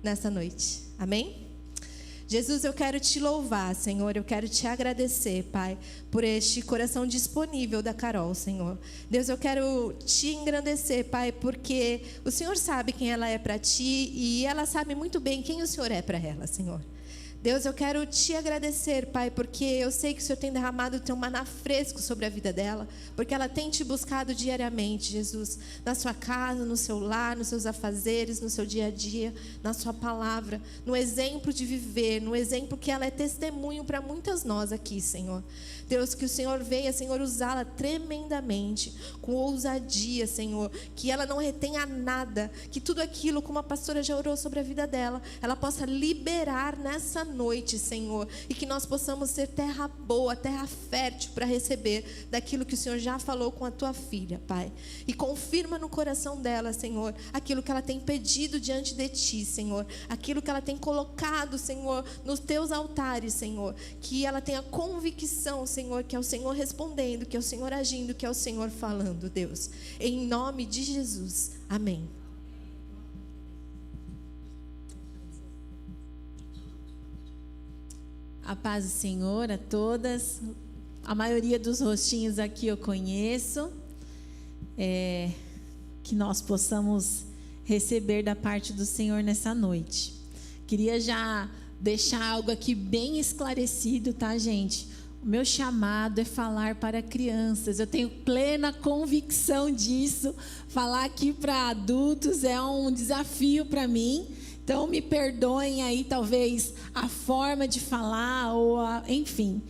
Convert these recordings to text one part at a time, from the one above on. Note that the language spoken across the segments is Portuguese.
nessa noite. Amém? Jesus, eu quero te louvar, Senhor, eu quero te agradecer, Pai, por este coração disponível da Carol, Senhor. Deus, eu quero te engrandecer, Pai, porque o Senhor sabe quem ela é para ti e ela sabe muito bem quem o Senhor é para ela, Senhor. Deus, eu quero te agradecer, Pai, porque eu sei que o Senhor tem derramado o teu maná fresco sobre a vida dela, porque ela tem te buscado diariamente, Jesus, na sua casa, no seu lar, nos seus afazeres, no seu dia a dia, na sua palavra, no exemplo de viver, no exemplo que ela é testemunho para muitas nós aqui, Senhor. Deus, que o Senhor venha, Senhor, usá-la tremendamente, com ousadia, Senhor, que ela não retenha nada, que tudo aquilo, como a pastora já orou sobre a vida dela, ela possa liberar nessa noite, Senhor, e que nós possamos ser terra boa, terra fértil para receber daquilo que o Senhor já falou com a tua filha, Pai. E confirma no coração dela, Senhor, aquilo que ela tem pedido diante de ti, Senhor, aquilo que ela tem colocado, Senhor, nos teus altares, Senhor, que ela tenha convicção, Senhor, que é o Senhor respondendo, que é o Senhor agindo, que é o Senhor falando, Deus. Em nome de Jesus. Amém. A paz do Senhor a todas. A maioria dos rostinhos aqui eu conheço. Que nós possamos receber da parte do Senhor nessa noite. Queria já deixar algo aqui bem esclarecido, tá, gente? O meu chamado é falar para crianças. Eu tenho plena convicção disso. Falar aqui para adultos é um desafio para mim. Então me perdoem aí talvez a forma de falar ou enfim,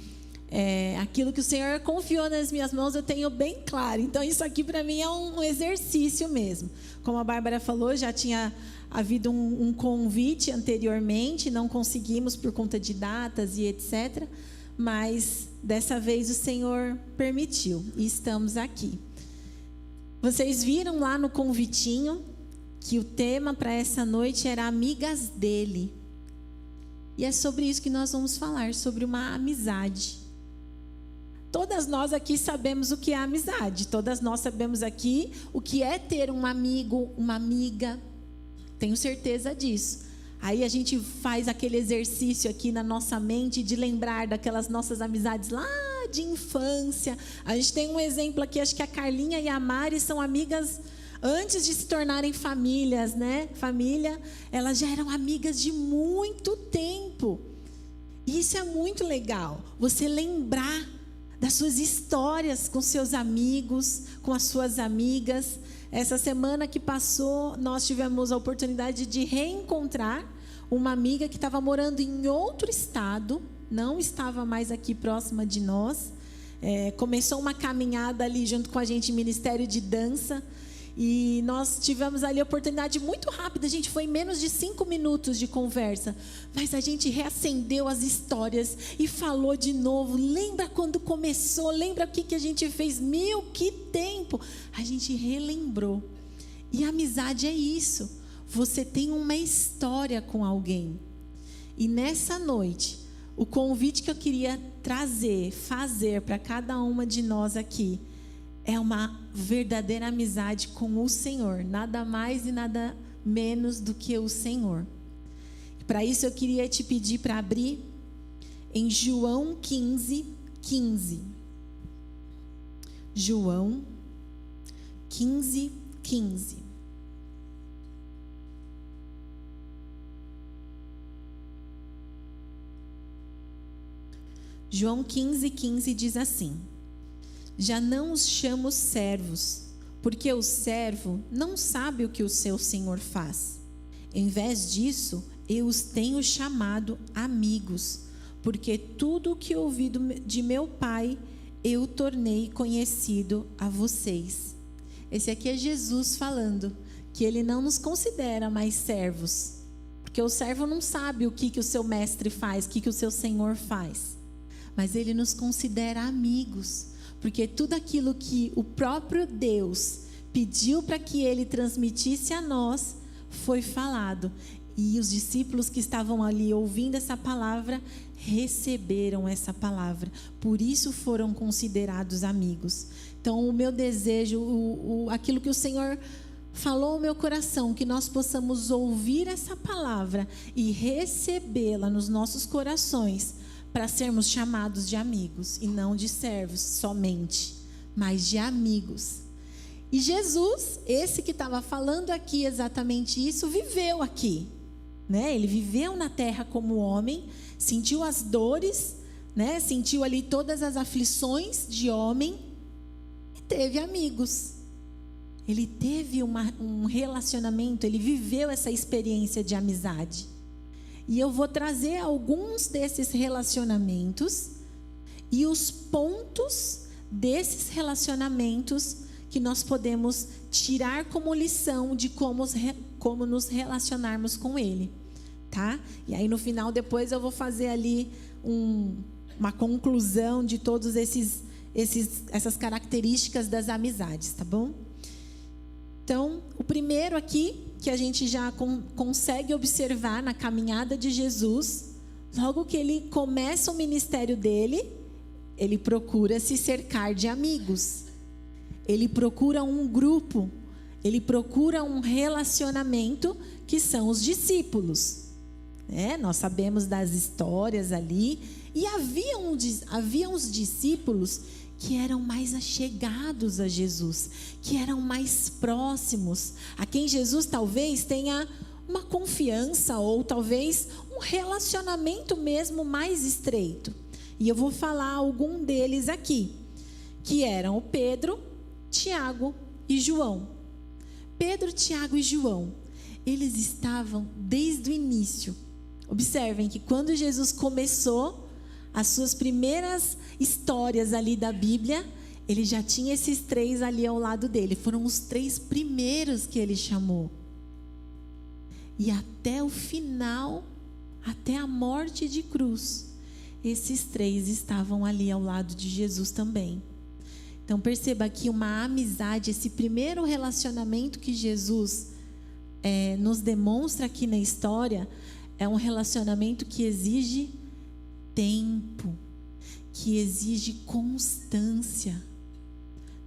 aquilo que o Senhor confiou nas minhas mãos eu tenho bem claro. Então isso aqui para mim é um exercício mesmo. Como a Bárbara falou, já tinha havido um convite anteriormente, não conseguimos por conta de datas e etc. Mas dessa vez o Senhor permitiu e estamos aqui. Vocês viram lá no convitinho que o tema para essa noite era amigas dele. E é sobre isso que nós vamos falar, sobre uma amizade. Todas nós aqui sabemos o que é amizade. Todas nós sabemos aqui o que é ter um amigo, uma amiga. Tenho certeza disso. Aí a gente faz aquele exercício aqui na nossa mente de lembrar daquelas nossas amizades lá de infância. A gente tem um exemplo aqui, acho que a Carlinha e a Mari são amigas antes de se tornarem famílias, né? Família, elas já eram amigas de muito tempo. E isso é muito legal, você lembrar das suas histórias com seus amigos, com as suas amigas. Essa semana que passou, nós tivemos a oportunidade de reencontrar uma amiga que estava morando em outro estado, não estava mais aqui próxima de nós. Começou uma caminhada ali junto com a gente, Ministério de Dança, e nós tivemos ali a oportunidade muito rápida, a gente foi em menos de 5 minutos de conversa, mas a gente reacendeu as histórias e falou de novo. Lembra quando começou? Lembra o que a gente fez? Que tempo! A gente relembrou. E a amizade é isso. Você tem uma história com alguém. E nessa noite, o convite que eu queria fazer para cada uma de nós aqui, é uma verdadeira amizade com o Senhor. Nada mais e nada menos do que o Senhor. Para isso eu queria te pedir para abrir em João 15:15. João 15:15. João 15:15 diz assim: já não os chamo servos, porque o servo não sabe o que o seu senhor faz. Em vez disso, eu os tenho chamado amigos, porque tudo o que ouvi de meu Pai, eu tornei conhecido a vocês. Esse aqui é Jesus falando, que ele não nos considera mais servos, porque o servo não sabe o que o seu mestre faz, o que o seu senhor faz. Mas ele nos considera amigos, porque tudo aquilo que o próprio Deus pediu para que ele transmitisse a nós, foi falado. E os discípulos que estavam ali ouvindo essa palavra, receberam essa palavra. Por isso foram considerados amigos. Então o meu desejo, aquilo que o Senhor falou ao meu coração que nós possamos ouvir essa palavra e recebê-la nos nossos corações para sermos chamados de amigos e não de servos somente, mas de amigos. E Jesus, esse que estava falando aqui exatamente isso, viveu aqui, né? Ele viveu na terra como homem, sentiu as dores, né? Sentiu ali todas as aflições de homem e teve amigos. Ele teve um relacionamento, ele viveu essa experiência de amizade. E eu vou trazer alguns desses relacionamentos e os pontos desses relacionamentos que nós podemos tirar como lição de como nos relacionarmos com Ele, tá? E aí no final depois eu vou fazer ali uma conclusão de todos essas características das amizades, tá bom? Então, o primeiro aqui que a gente já consegue observar na caminhada de Jesus, logo que ele começa o ministério dele, ele procura se cercar de amigos. Ele procura um grupo, ele procura um relacionamento que são os discípulos. Nós sabemos das histórias ali. E havia uns discípulos que eram mais achegados a Jesus, que eram mais próximos, a quem Jesus talvez tenha uma confiança ou talvez um relacionamento mesmo mais estreito. E eu vou falar algum deles aqui, que eram o Pedro, Tiago e João. Pedro, Tiago e João, eles estavam desde o início. Observem que quando Jesus começou as suas primeiras histórias ali da Bíblia, ele já tinha esses três ali ao lado dele. Foram os três primeiros que ele chamou. E até o final, até a morte de cruz, esses três estavam ali ao lado de Jesus também. Então perceba aqui uma amizade, esse primeiro relacionamento que Jesus nos demonstra aqui na história, é um relacionamento que exige tempo, que exige constância.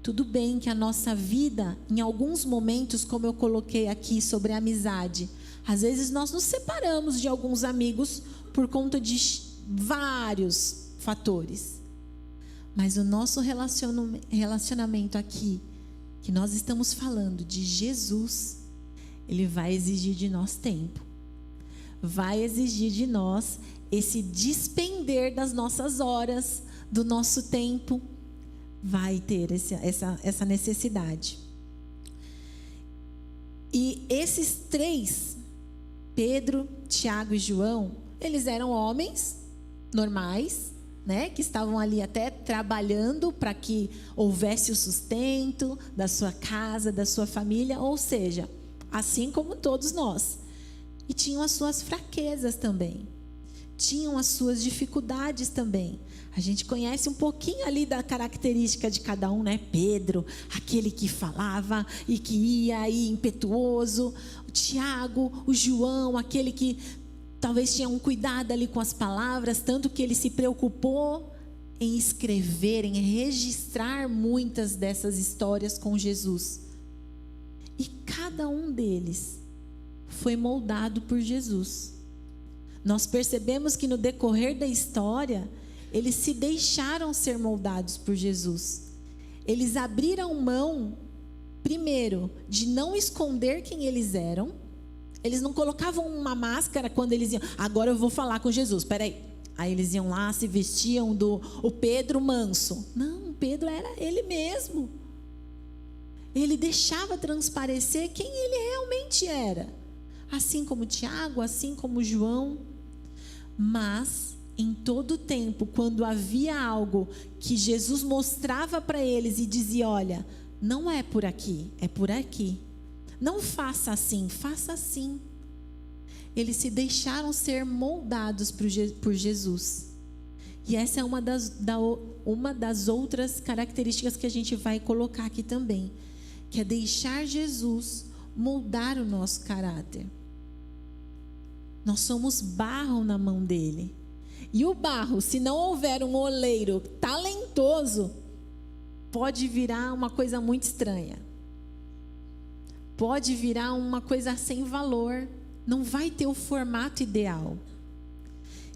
Tudo bem que a nossa vida, em alguns momentos, como eu coloquei aqui sobre a amizade, às vezes nós nos separamos de alguns amigos por conta de vários fatores. Mas o nosso relacionamento aqui, que nós estamos falando de Jesus, ele vai exigir de nós tempo. Vai exigir de nós esse despender das nossas horas, do nosso tempo. Vai ter essa necessidade. E esses três, Pedro, Tiago e João, eles eram homens normais, né, que estavam ali até trabalhando para que houvesse o sustento da sua casa, da sua família, ou seja, assim como todos nós. E tinham as suas fraquezas também, tinham as suas dificuldades também. A gente conhece um pouquinho ali da característica de cada um, né? Pedro, aquele que falava e que ia aí impetuoso. O Tiago, o João, aquele que talvez tinha um cuidado ali com as palavras, tanto que ele se preocupou em escrever, em registrar muitas dessas histórias com Jesus. E cada um deles foi moldado por Jesus. Nós percebemos que no decorrer da história, eles se deixaram ser moldados por Jesus. Eles abriram mão, primeiro, de não esconder quem eles eram. Eles não colocavam uma máscara quando eles iam, agora eu vou falar com Jesus, peraí. Aí eles iam lá, se vestiam o Pedro manso. Não, Pedro era ele mesmo. Ele deixava transparecer quem ele realmente era. Assim como Tiago, assim como João. Mas, em todo tempo, quando havia algo que Jesus mostrava para eles e dizia, olha, não é por aqui, é por aqui. Não faça assim, faça assim. Eles se deixaram ser moldados por Jesus. E essa é uma das outras características que a gente vai colocar aqui também, que é deixar Jesus moldar o nosso caráter. Nós somos barro na mão dele. E o barro, se não houver um oleiro talentoso, pode virar uma coisa muito estranha. pode virar uma coisa sem valor, não vai ter o formato ideal.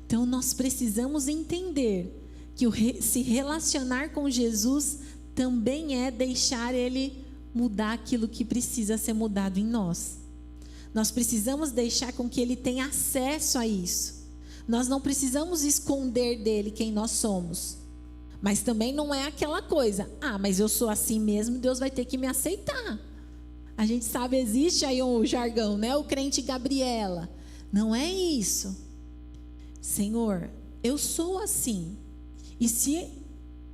Então nós precisamos entender que se relacionar com Jesus também é deixar Ele mudar aquilo que precisa ser mudado em nós. Nós precisamos deixar com que Ele tenha acesso a isso. Nós não precisamos esconder dele quem nós somos. Mas também não é aquela coisa, mas eu sou assim mesmo, Deus vai ter que me aceitar. A gente sabe, existe aí um jargão, né? O crente Gabriela. Não é isso. Senhor, eu sou assim. E se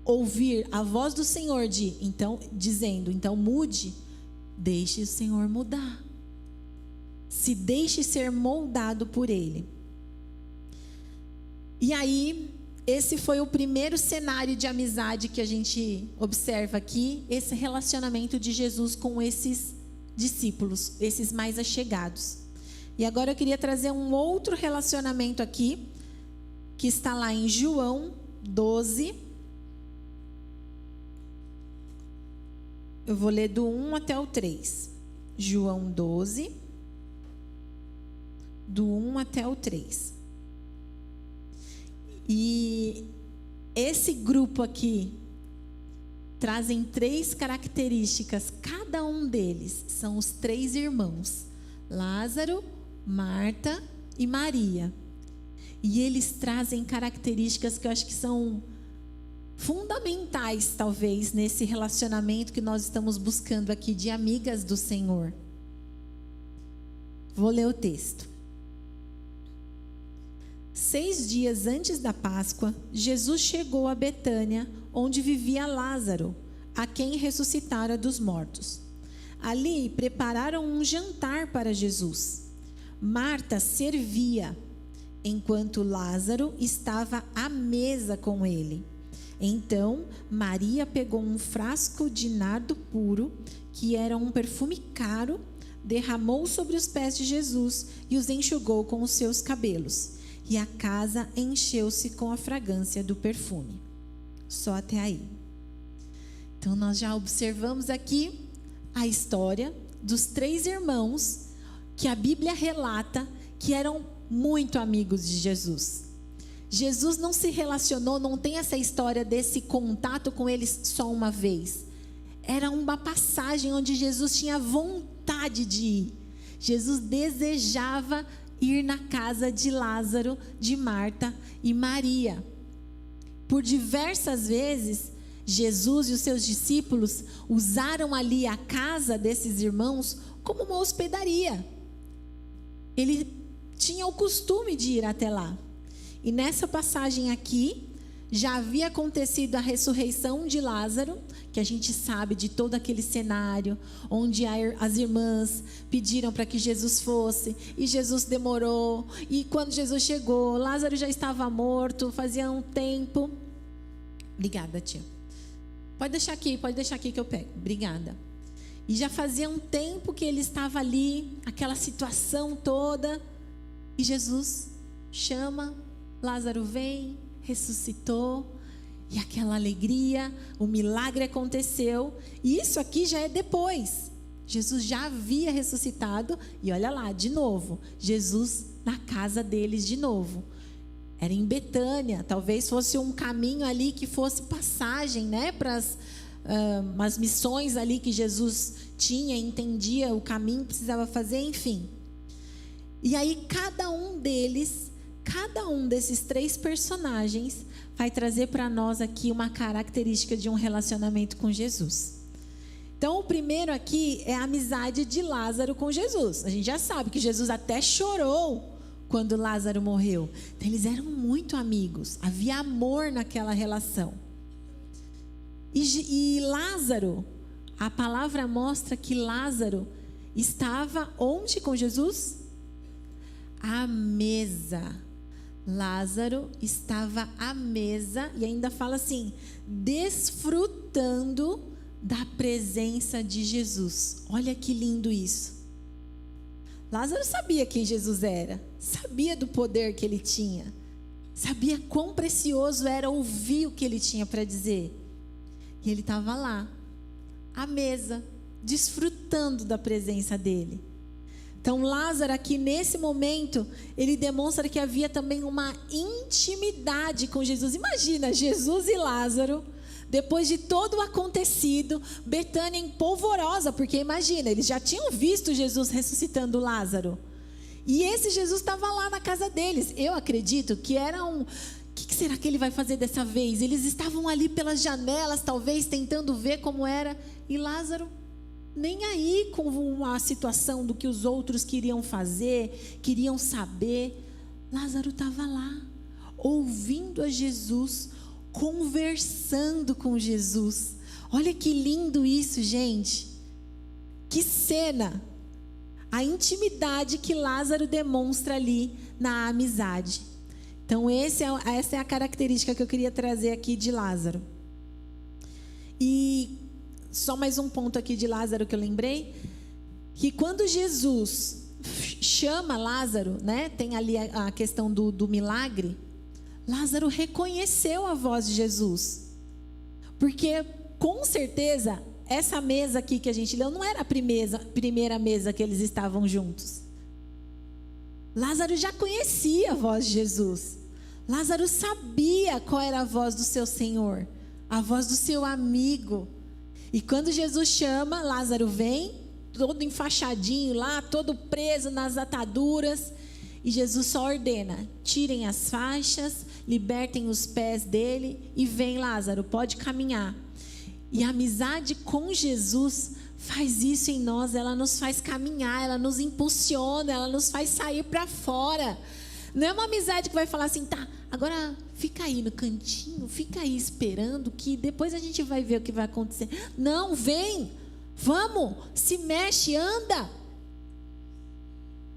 ouvir a voz do Senhor dizendo, então mude, deixe o Senhor mudar. Se deixe ser moldado por Ele. E aí, esse foi o primeiro cenário de amizade que a gente observa aqui, esse relacionamento de Jesus com esses discípulos, esses mais achegados. E agora eu queria trazer um outro relacionamento aqui, que está lá em João 12. Eu vou ler do 1 até o 3. João 12, do 1 até o 3. E esse grupo aqui trazem 3 características, cada um deles são os 3 irmãos, Lázaro, Marta e Maria. E eles trazem características que eu acho que são fundamentais, talvez, nesse relacionamento que nós estamos buscando aqui de amigas do Senhor. Vou ler o texto. 6 dias antes da Páscoa, Jesus chegou a Betânia, onde vivia Lázaro, a quem ressuscitara dos mortos. Ali prepararam um jantar para Jesus. Marta servia, enquanto Lázaro estava à mesa com ele. Então, Maria pegou um frasco de nardo puro, que era um perfume caro, derramou sobre os pés de Jesus e os enxugou com os seus cabelos. E a casa encheu-se com a fragrância do perfume. Só até aí. Então, nós já observamos aqui a história dos 3 irmãos que a Bíblia relata que eram muito amigos de Jesus. Jesus não se relacionou, não tem essa história desse contato com eles só uma vez. Era uma passagem onde Jesus tinha vontade de ir. Jesus desejava ir na casa de Lázaro, de Marta e Maria. Por diversas vezes, Jesus e os seus discípulos usaram ali a casa desses irmãos como uma hospedaria. Ele tinha o costume de ir até lá. E nessa passagem aqui, já havia acontecido a ressurreição de Lázaro, que a gente sabe de todo aquele cenário, onde as irmãs pediram para que Jesus fosse, e Jesus demorou, e quando Jesus chegou, Lázaro já estava morto, fazia um tempo. Obrigada, tia. Pode deixar aqui que eu pego. Obrigada. E já fazia um tempo que ele estava ali, aquela situação toda, e Jesus chama, Lázaro vem, ressuscitou, e aquela alegria, o milagre aconteceu. E isso aqui já é depois. Jesus já havia ressuscitado, e olha lá, de novo, Jesus na casa deles de novo. Era em Betânia, talvez fosse um caminho ali que fosse passagem, né, para as missões ali que Jesus tinha, entendia o caminho que precisava fazer, enfim. E aí cada um desses 3 personagens vai trazer para nós aqui uma característica de um relacionamento com Jesus. Então, o primeiro aqui é a amizade de Lázaro com Jesus. A gente já sabe que Jesus até chorou quando Lázaro morreu. Então, eles eram muito amigos. Havia amor naquela relação. E Lázaro, a palavra mostra que Lázaro estava onde com Jesus? À mesa. Lázaro estava à mesa, e ainda fala assim, desfrutando da presença de Jesus. Olha que lindo isso. Lázaro sabia quem Jesus era, sabia do poder que ele tinha, sabia quão precioso era ouvir o que ele tinha para dizer. E ele estava lá, à mesa, desfrutando da presença dele. Então Lázaro aqui nesse momento, ele demonstra que havia também uma intimidade com Jesus. Imagina, Jesus e Lázaro, depois de todo o acontecido, Betânia em polvorosa, porque imagina, eles já tinham visto Jesus ressuscitando Lázaro. E esse Jesus estava lá na casa deles. Eu acredito que era o que será que ele vai fazer dessa vez? Eles estavam ali pelas janelas, talvez, tentando ver como era. E Lázaro, nem aí com a situação do que os outros queriam fazer, queriam saber. Lázaro estava lá, ouvindo a Jesus, conversando com Jesus. Olha que lindo isso, gente. Que cena. A intimidade que Lázaro demonstra ali na amizade. Então essa é a característica que eu queria trazer aqui de Lázaro. E só mais um ponto aqui de Lázaro que eu lembrei, que quando Jesus chama Lázaro, né, tem ali a questão do milagre, Lázaro reconheceu a voz de Jesus, porque com certeza essa mesa aqui que a gente leu não era a primeira mesa que eles estavam juntos. Lázaro já conhecia a voz de Jesus. Lázaro sabia qual era a voz do seu Senhor, a voz do seu amigo. E quando Jesus chama, Lázaro vem, todo enfaixadinho lá, todo preso nas ataduras. E Jesus só ordena: tirem as faixas, libertem os pés dele e vem, Lázaro, pode caminhar. E a amizade com Jesus faz isso em nós, ela nos faz caminhar, ela nos impulsiona, ela nos faz sair para fora. Não é uma amizade que vai falar assim, tá, agora fica aí no cantinho, fica aí esperando que depois a gente vai ver o que vai acontecer. Não, vem, vamos, se mexe, anda.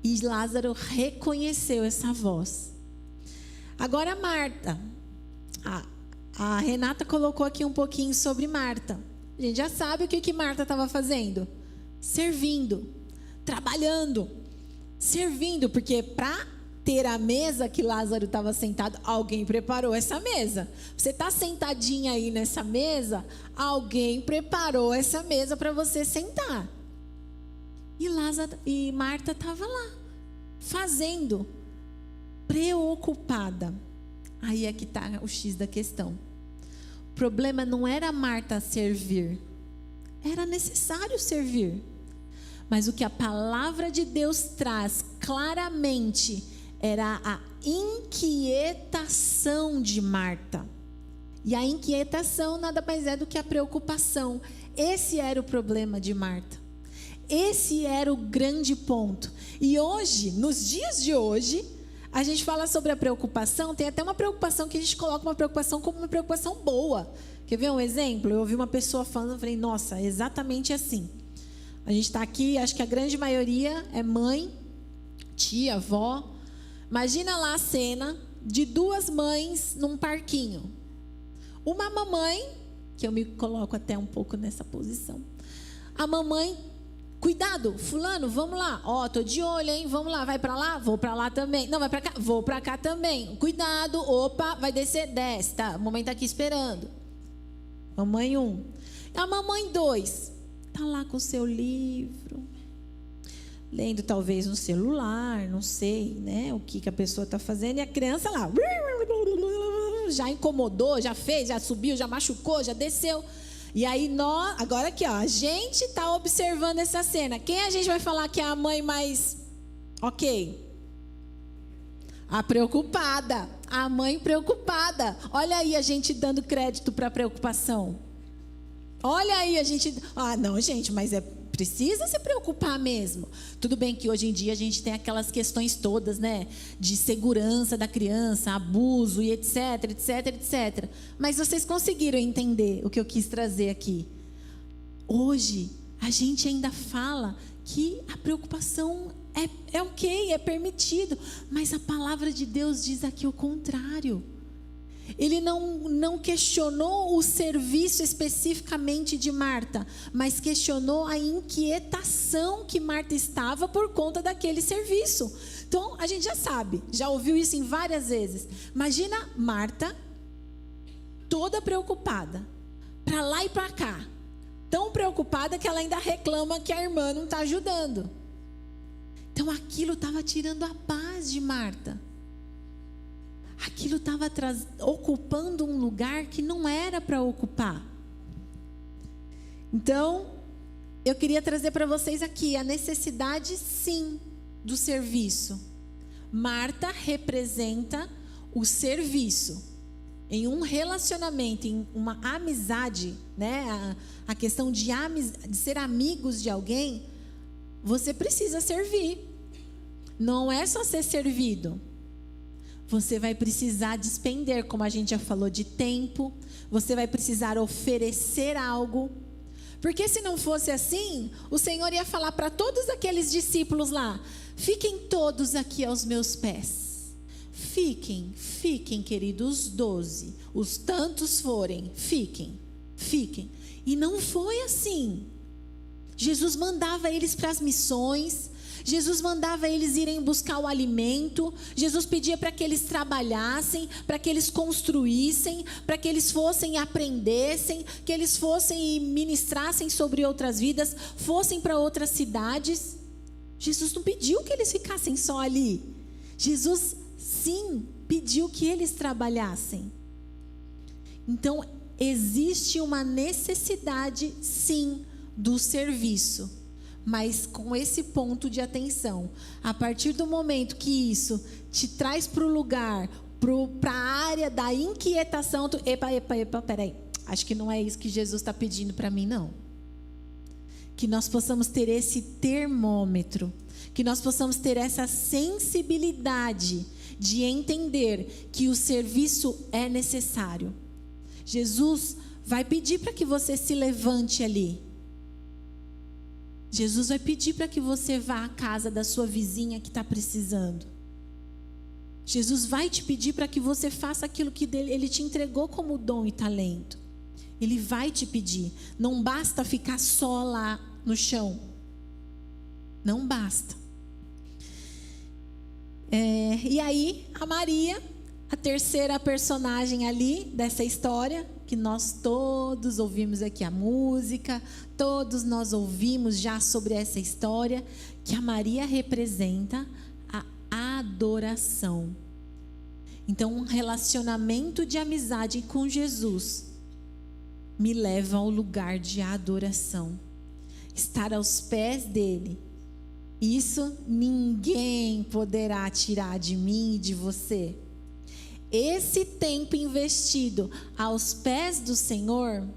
E Lázaro reconheceu essa voz. Agora Marta, a Renata colocou aqui um pouquinho sobre Marta. A gente já sabe o que Marta estava fazendo. Servindo, trabalhando, servindo, porque para ter a mesa que Lázaro estava sentado, alguém preparou essa mesa. Você está sentadinha aí nessa mesa, alguém preparou essa mesa para você sentar. E Marta estava lá, fazendo, preocupada. Aí é que está o X da questão. O problema não era Marta servir, era necessário servir. Mas o que a palavra de Deus traz claramente era a inquietação de Marta. E a inquietação nada mais é do que a preocupação. Esse era o problema de Marta. Esse era o grande ponto. E hoje, nos dias de hoje, a gente fala sobre a preocupação. Tem até uma preocupação que a gente coloca uma preocupação como uma preocupação boa. Quer ver um exemplo? Eu ouvi uma pessoa falando, eu falei, nossa, é exatamente assim. A gente está aqui, acho que a grande maioria é mãe, tia, avó. Imagina lá a cena de duas mães num parquinho. Uma mamãe, que eu me coloco até um pouco nessa posição. A mamãe, cuidado, fulano, vamos lá. Ó, tô de olho, hein? Vamos lá, vai para lá? Vou para lá também. Não, vai para cá? Vou para cá também. Cuidado, opa, vai descer, desce. Tá, a mamãe tá aqui esperando. Mamãe 1. A mamãe 2, tá lá com o seu livro, lendo talvez no celular, não sei, né? O que a pessoa está fazendo. E a criança lá, já incomodou, já fez, já subiu, já machucou, já desceu. E aí nós, agora aqui, ó, a gente está observando essa cena. Quem a gente vai falar que é a mãe mais ok? A preocupada, a mãe preocupada. Olha aí a gente dando crédito para a preocupação. Olha aí a gente, não gente, mas precisa se preocupar mesmo. Tudo bem que hoje em dia a gente tem aquelas questões todas, né? De segurança da criança, abuso e etc, etc, etc. Mas vocês conseguiram entender o que eu quis trazer aqui? Hoje, a gente ainda fala que a preocupação é ok, é permitido. Mas a palavra de Deus diz aqui o contrário. Ele não questionou o serviço especificamente de Marta, mas questionou a inquietação que Marta estava por conta daquele serviço. Então, a gente já sabe, já ouviu isso em várias vezes. Imagina Marta, toda preocupada, para lá e para cá, Tão preocupada que ela ainda reclama que a irmã não está ajudando. Então aquilo estava tirando a paz de Marta. Aquilo estava ocupando um lugar que não era para ocupar. Então, eu queria trazer para vocês aqui a necessidade, sim, do serviço. Marta representa o serviço. Em um relacionamento, em uma amizade, né? A questão de ser amigos de alguém, você precisa servir. Não é só ser servido. Você vai precisar despender, como a gente já falou, de tempo. Você vai precisar oferecer algo. Porque se não fosse assim, o Senhor ia falar para todos aqueles discípulos lá: fiquem todos aqui aos meus pés. Fiquem, queridos, 12. Os tantos forem, fiquem. E não foi assim. Jesus mandava eles para as missões. Jesus mandava eles irem buscar o alimento. Jesus pedia para que eles trabalhassem, para que eles construíssem, para que eles fossem e aprendessem, que eles fossem e ministrassem sobre outras vidas, fossem para outras cidades. Jesus não pediu que eles ficassem só ali. Jesus, sim, pediu que eles trabalhassem. Então, existe uma necessidade, sim, do serviço. Mas com esse ponto de atenção, a partir do momento que isso te traz para o lugar, para a área da inquietação, peraí, acho que não é isso que Jesus está pedindo para mim, não. Que nós possamos ter esse termômetro, que nós possamos ter essa sensibilidade de entender que o serviço é necessário. Jesus vai pedir para que você se levante ali. Jesus vai pedir para que você vá à casa da sua vizinha que está precisando. Jesus vai te pedir para que você faça aquilo que Ele te entregou como dom e talento. Ele vai te pedir. Não basta ficar só lá no chão. Não basta. E aí, a Maria, a terceira personagem ali dessa história, que nós todos ouvimos aqui a música, todos nós ouvimos já sobre essa história, que a Maria representa a adoração. Então, um relacionamento de amizade com Jesus me leva ao lugar de adoração. Estar aos pés dele. Isso ninguém poderá tirar de mim e de você. Esse tempo investido aos pés do Senhor,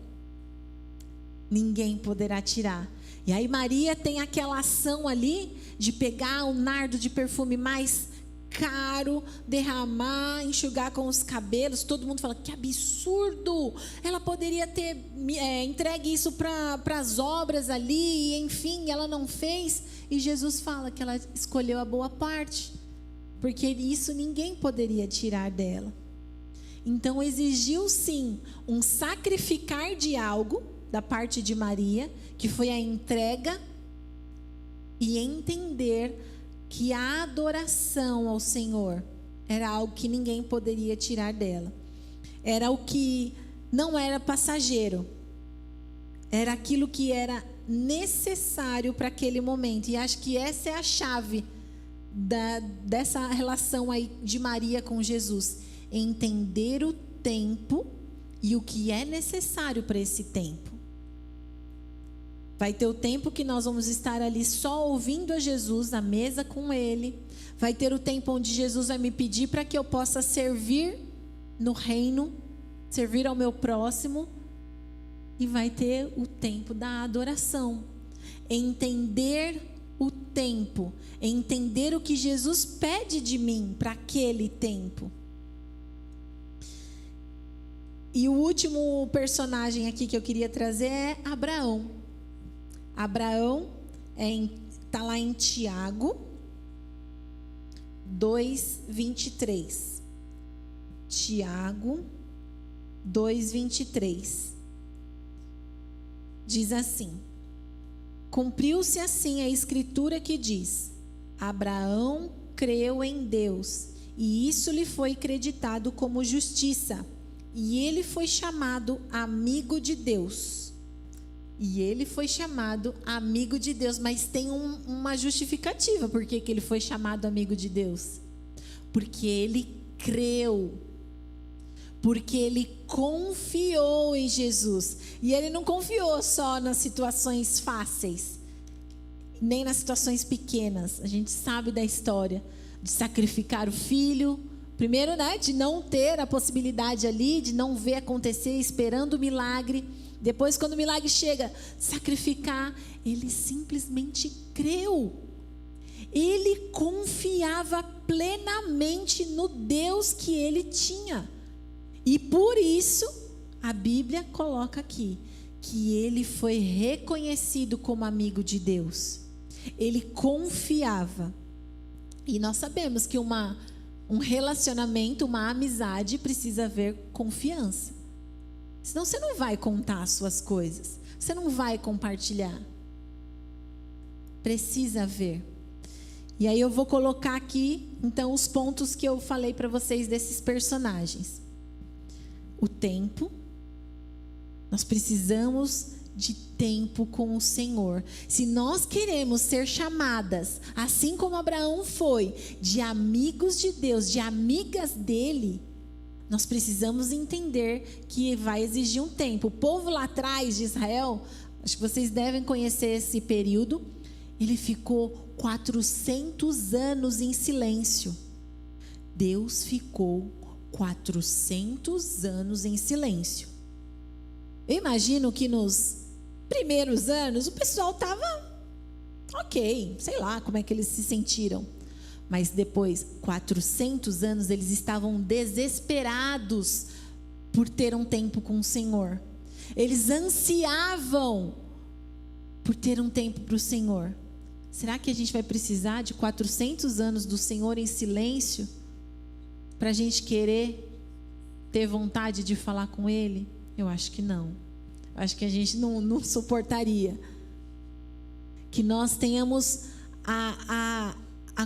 ninguém poderá tirar. E aí Maria tem aquela ação ali de pegar um nardo de perfume mais caro, derramar, enxugar com os cabelos. Todo mundo fala, que absurdo! Ela poderia ter entregue isso para as obras ali, e enfim, ela não fez. E Jesus fala que ela escolheu a boa parte, porque isso ninguém poderia tirar dela. Então exigiu sim um sacrificar de algo da parte de Maria, que foi a entrega, e entender que a adoração ao Senhor era algo que ninguém poderia tirar dela. Era o que não era passageiro. Era aquilo que era necessário para aquele momento. E acho que essa é a chave dessa relação aí de Maria com Jesus. Entender o tempo e o que é necessário para esse tempo. Vai ter o tempo que nós vamos estar ali só ouvindo a Jesus, à mesa com Ele. Vai ter o tempo onde Jesus vai me pedir para que eu possa servir no reino, servir ao meu próximo. E vai ter o tempo da adoração. Entender o tempo, entender o que Jesus pede de mim para aquele tempo. E o último personagem aqui que eu queria trazer é Abraão. Abraão está lá em Tiago 2:23. Tiago 2:23. Diz assim: cumpriu-se assim a escritura que diz: Abraão creu em Deus, e isso lhe foi creditado como justiça, e ele foi chamado amigo de Deus. E ele foi chamado amigo de Deus, mas tem uma justificativa por que ele foi chamado amigo de Deus. Porque ele creu. Porque ele confiou em Jesus. E ele não confiou só nas situações fáceis, nem nas situações pequenas. A gente sabe da história de sacrificar o filho. Primeiro, né, de não ter a possibilidade ali, de não ver acontecer, esperando o milagre. Depois, quando o milagre chega, sacrificar. Ele simplesmente creu. Ele confiava plenamente no Deus que ele tinha. E por isso, a Bíblia coloca aqui, que ele foi reconhecido como amigo de Deus. Ele confiava. E nós sabemos que um relacionamento, uma amizade, precisa haver confiança. Senão você não vai contar as suas coisas. Você não vai compartilhar. Precisa haver. E aí eu vou colocar aqui, então, os pontos que eu falei para vocês desses personagens. O tempo. Nós precisamos de tempo com o Senhor. Se nós queremos ser chamadas, assim como Abraão foi, de amigos de Deus, de amigas dele, nós precisamos entender que vai exigir um tempo. O povo lá atrás de Israel, acho que vocês devem conhecer esse período, ele ficou 400 anos em silêncio. Deus ficou 400 anos em silêncio. Eu imagino que nos primeiros anos o pessoal estava ok, sei lá como é que eles se sentiram. Mas depois, 400 anos, eles estavam desesperados por ter um tempo com o Senhor. Eles ansiavam por ter um tempo para o Senhor. Será que a gente vai precisar de 400 anos do Senhor em silêncio para a gente querer ter vontade de falar com Ele? Eu acho que não. Eu acho que a gente não suportaria. Que nós tenhamos a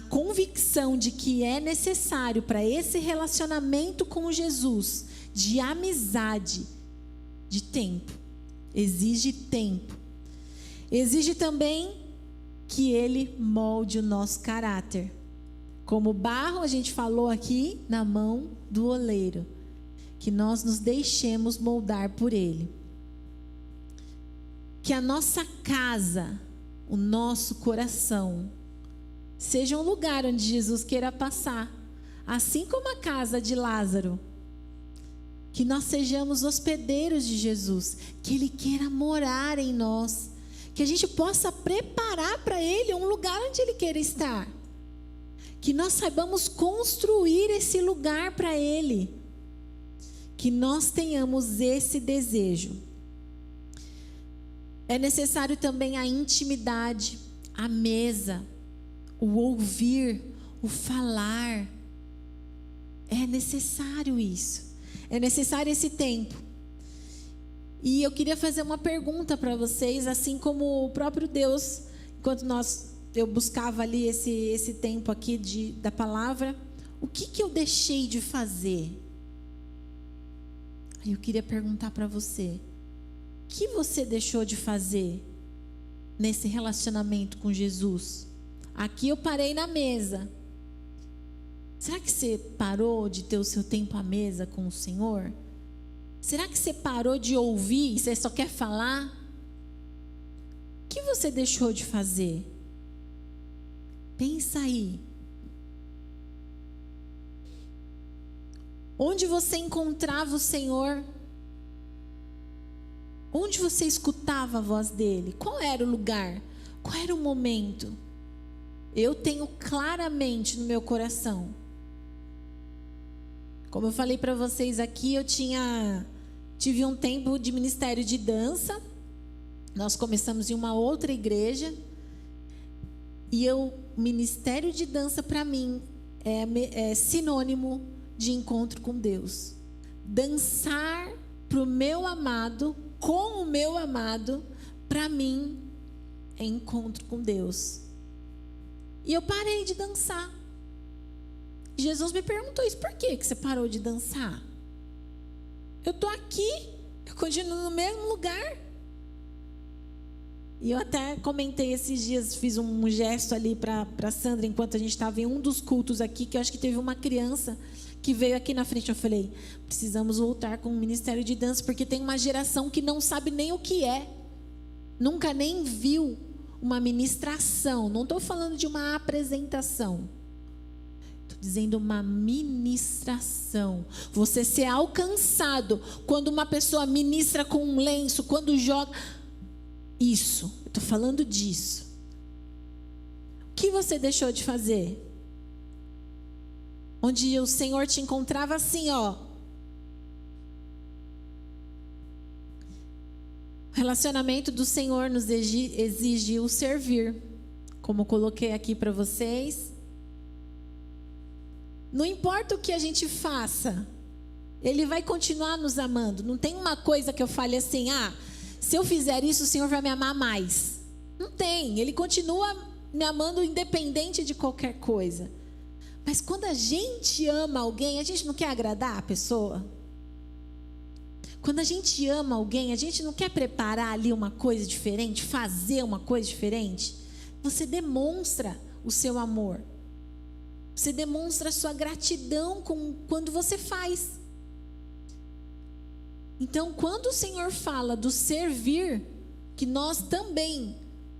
convicção de que é necessário para esse relacionamento com Jesus, de amizade, de tempo. Exige tempo. Exige também que Ele molde o nosso caráter. Como barro, a gente falou aqui, na mão do oleiro. Que nós nos deixemos moldar por Ele. Que a nossa casa, o nosso coração, seja um lugar onde Jesus queira passar. Assim como a casa de Lázaro. Que nós sejamos hospedeiros de Jesus. Que Ele queira morar em nós. Que a gente possa preparar para Ele um lugar onde Ele queira estar. Que nós saibamos construir esse lugar para Ele. Que nós tenhamos esse desejo. É necessário também a intimidade, a mesa, o ouvir, o falar. É necessário isso. É necessário esse tempo. E eu queria fazer uma pergunta para vocês, assim como o próprio Deus, enquanto eu buscava ali esse tempo aqui da palavra, o que eu deixei de fazer? Aí eu queria perguntar para você, o que você deixou de fazer nesse relacionamento com Jesus? Aqui eu parei na mesa. Será que você parou de ter o seu tempo à mesa com o Senhor? Será que você parou de ouvir e você só quer falar? O que você deixou de fazer? Pensa aí. Onde você encontrava o Senhor? Onde você escutava a voz dele? Qual era o lugar? Qual era o momento? Eu tenho claramente no meu coração. Como eu falei para vocês aqui, eu tive um tempo de ministério de dança. Nós começamos em uma outra igreja. E ministério de dança para mim é sinônimo de encontro com Deus. Dançar pro meu amado, com o meu amado, para mim é encontro com Deus. E eu parei de dançar. Jesus me perguntou isso, por que você parou de dançar? Eu estou aqui, eu continuo no mesmo lugar. E eu até comentei esses dias, fiz um gesto ali para Sandra, enquanto a gente estava em um dos cultos aqui, que eu acho que teve uma criança que veio aqui na frente. Eu falei, precisamos voltar com o Ministério de Dança, porque tem uma geração que não sabe nem o que é. Nunca nem viu uma ministração. Não estou falando de uma apresentação. Estou dizendo uma ministração. Você ser alcançado quando uma pessoa ministra com um lenço, quando joga... Isso, eu estou falando disso. O que você deixou de fazer? Onde o Senhor te encontrava assim, ó. O relacionamento do Senhor nos exige o servir. Como eu coloquei aqui para vocês. Não importa o que a gente faça, Ele vai continuar nos amando. Não tem uma coisa que eu fale assim, se eu fizer isso, o Senhor vai me amar mais. Não tem. Ele continua me amando independente de qualquer coisa. Mas quando a gente ama alguém, a gente não quer agradar a pessoa? Quando a gente ama alguém, a gente não quer preparar ali uma coisa diferente, fazer uma coisa diferente? Você demonstra o seu amor. Você demonstra a sua gratidão quando você faz. Então, quando o Senhor fala do servir, que nós também